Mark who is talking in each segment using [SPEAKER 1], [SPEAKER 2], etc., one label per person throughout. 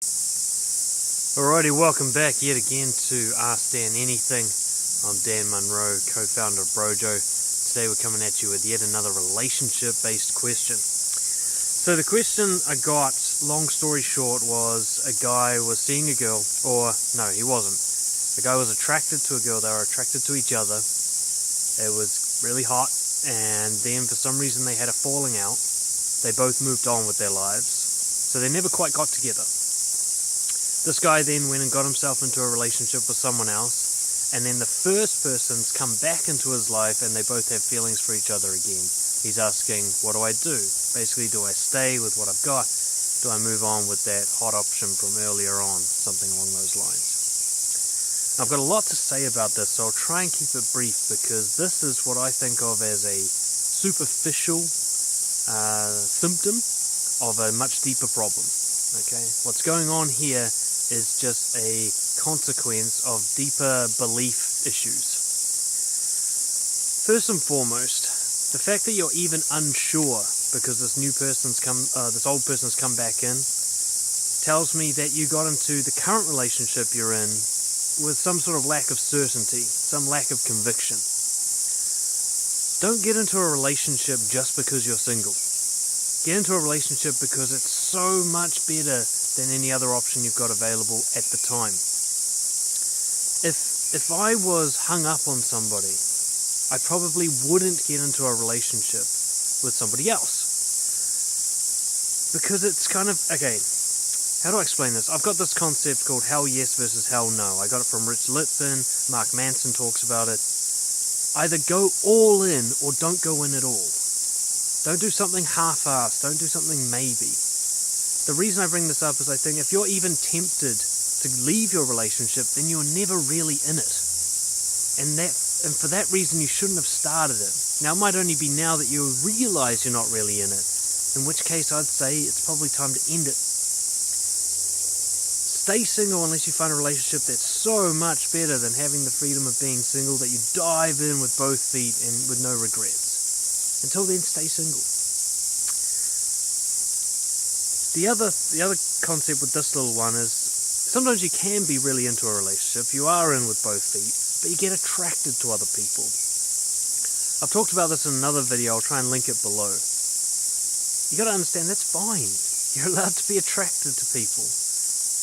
[SPEAKER 1] Alrighty, welcome back yet again to Ask Dan Anything. I'm Dan Munro, co-founder of Brojo. Today we're coming at you with yet another relationship-based question. So the question I got, long story short, was a guy was seeing a girl, or no, he wasn't. The guy was attracted to a girl, they were attracted to each other. It was really hot, and then for some reason they had a falling out. They both moved on with their lives, so they never quite got together. This guy then went and got himself into a relationship with someone else, and then the first person's come back into his life and they both have feelings for each other again. He's asking, what do I do? Basically, do I stay with what I've got? Do I move on with that hot option from earlier on? Something along those lines. I've got a lot to say about this, so I'll try and keep it brief because this is what I think of as a superficial symptom of a much deeper problem. Okay, what's going on here is just a consequence of deeper belief issues. First and foremost, the fact that you're even unsure because this old person's come back in, tells me that you got into the current relationship you're in with some sort of lack of certainty, some lack of conviction. Don't get into a relationship just because you're single. Get into a relationship because it's so much better than any other option you've got available at the time. If I was hung up on somebody, I probably wouldn't get into a relationship with somebody else. Because it's kind of, okay, how do I explain this? I've got this concept called hell yes versus hell no. I got it from Rich Litvin, Mark Manson talks about it. Either go all in or don't go in at all. Don't do something half-assed, don't do something maybe. The reason I bring this up is I think if you're even tempted to leave your relationship, then you're never really in it. And for that reason, you shouldn't have started it. Now, it might only be now that you realize you're not really in it, in which case I'd say it's probably time to end it. Stay single unless you find a relationship that's so much better than having the freedom of being single that you dive in with both feet and with no regrets. Until then, stay single. The other concept with this little one is sometimes you can be really into a relationship, you are in with both feet, but you get attracted to other people. I've talked about this in another video, I'll try and link it below. You gotta understand that's fine. You're allowed to be attracted to people.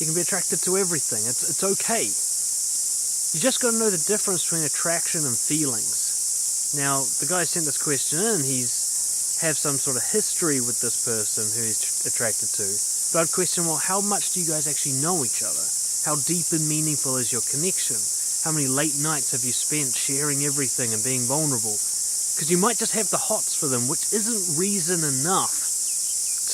[SPEAKER 1] You can be attracted to everything, it's okay. You just gotta know the difference between attraction and feelings. Now, the guy sent this question in, he's have some sort of history with this person who he's attracted to. But I'd question, well, how much do you guys actually know each other? How deep and meaningful is your connection? How many late nights have you spent sharing everything and being vulnerable? Because you might just have the hots for them, which isn't reason enough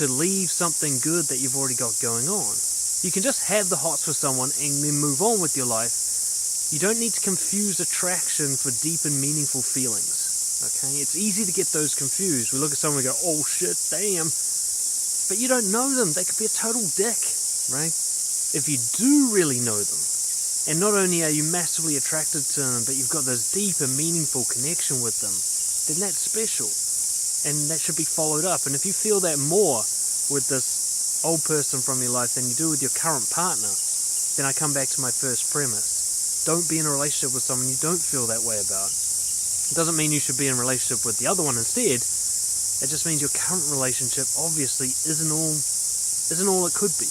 [SPEAKER 1] to leave something good that you've already got going on. You can just have the hots for someone and then move on with your life. You don't need to confuse attraction for deep and meaningful feelings. Okay, it's easy to get those confused. We look at someone and go, oh shit, damn. But you don't know them. They could be a total dick, right? If you do really know them, and not only are you massively attracted to them, but you've got this deep and meaningful connection with them, then that's special. And that should be followed up. And if you feel that more with this old person from your life than you do with your current partner, then I come back to my first premise. Don't be in a relationship with someone you don't feel that way about. It doesn't mean you should be in a relationship with the other one instead. It just means your current relationship obviously isn't all it could be.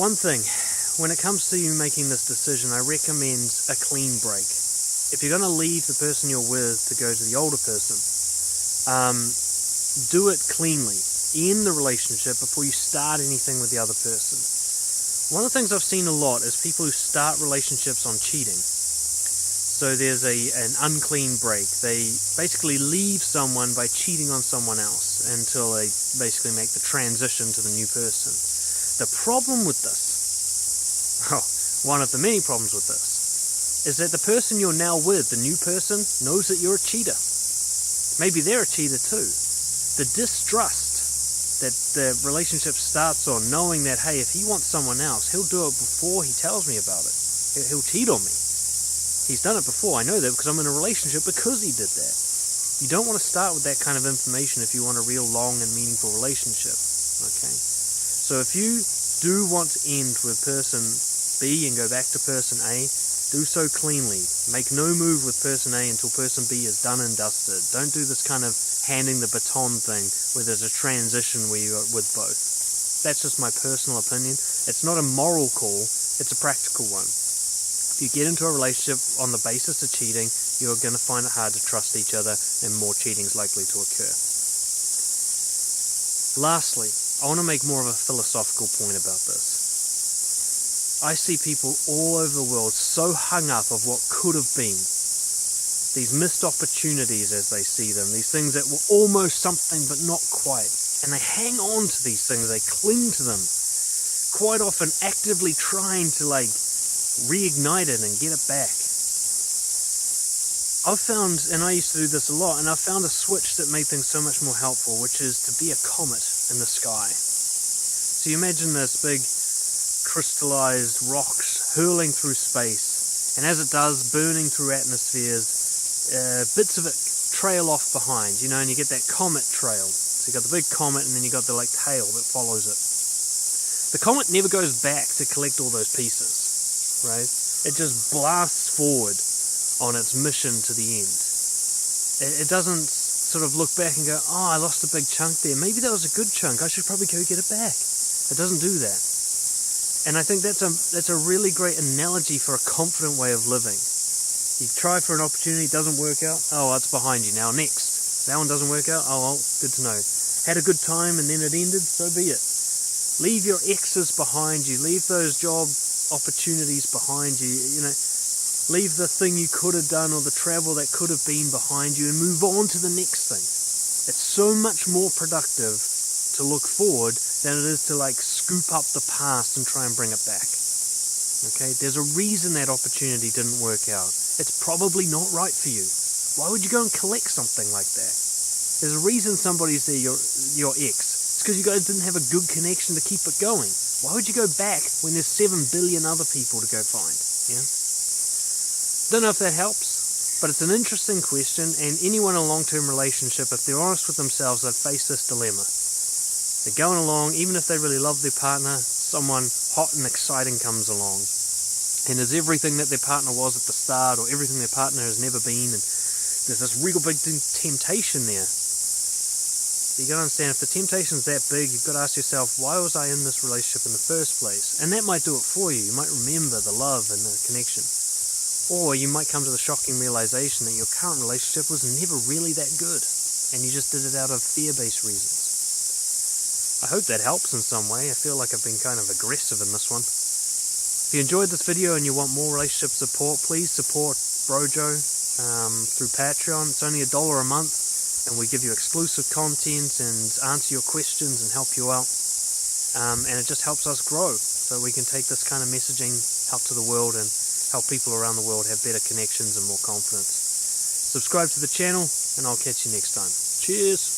[SPEAKER 1] One thing, when it comes to you making this decision, I recommend a clean break. If you're going to leave the person you're with to go to the older person, do it cleanly. End the relationship before you start anything with the other person. One of the things I've seen a lot is people who start relationships on cheating. So there's an unclean break. They basically leave someone by cheating on someone else until they basically make the transition to the new person. The problem with this, one of the many problems with this, is that the person you're now with, the new person, knows that you're a cheater. Maybe they're a cheater too. The distrust that the relationship starts on, knowing that, hey, if he wants someone else, he'll do it before he tells me about it. He'll cheat on me. He's done it before, I know that because I'm in a relationship because he did that. You don't want to start with that kind of information if you want a real long and meaningful relationship. Okay? So if you do want to end with person B and go back to person A, do so cleanly. Make no move with person A until person B is done and dusted. Don't do this kind of handing the baton thing where there's a transition where you're with both. That's just my personal opinion. It's not a moral call, it's a practical one. If you get into a relationship on the basis of cheating, you're going to find it hard to trust each other and more cheating is likely to occur. Lastly, I want to make more of a philosophical point about this. I see people all over the world so hung up of what could have been. These missed opportunities as they see them, these things that were almost something but not quite. And they hang on to these things, they cling to them, quite often actively trying to reignite it and get it back. I've found, and I used to do this a lot, and I've found a switch that made things so much more helpful, which is to be a comet in the sky. So you imagine this big crystallized rocks hurling through space, and as it does, burning through atmospheres, bits of it trail off behind, and you get that comet trail. So you got the big comet, and then you got the tail that follows it. The comet never goes back to collect all those pieces, right? It just blasts forward on its mission to the end. It doesn't sort of look back and go, oh, I lost a big chunk there. Maybe that was a good chunk. I should probably go get it back. It doesn't do that. And I think that's a really great analogy for a confident way of living. You try for an opportunity, it doesn't work out. Oh, it's behind you now. Next. That one doesn't work out. Oh, well, good to know. Had a good time and then it ended, so be it. Leave your exes behind you. Leave those job opportunities behind you. Leave the thing you could have done or the travel that could have been behind you and move on to the next thing. It's so much more productive to look forward than it is to scoop up the past and try and bring it back. Okay, there's a reason that opportunity didn't work out. It's probably not right for you. Why would you go and collect something like that? There's a reason somebody's there, your ex. It's because you guys didn't have a good connection to keep it going. Why would you go back when there's 7 billion other people to go find? Yeah. Don't know if that helps, but it's an interesting question, and anyone in a long-term relationship, if they're honest with themselves, they've faced this dilemma. They're going along, even if they really love their partner, someone hot and exciting comes along, and there's everything that their partner was at the start, or everything their partner has never been, and there's this real big temptation there. You got to understand, if the temptation's that big, you've got to ask yourself, why was I in this relationship in the first place? And that might do it for you. You might remember the love and the connection. Or you might come to the shocking realization that your current relationship was never really that good, and you just did it out of fear-based reasons. I hope that helps in some way. I feel like I've been kind of aggressive in this one. If you enjoyed this video and you want more relationship support, please support Brojo through Patreon. It's only $1 a month, and we give you exclusive content and answer your questions and help you out. And it just helps us grow, so we can take this kind of messaging out to the world and help people around the world have better connections and more confidence. Subscribe to the channel, and I'll catch you next time. Cheers!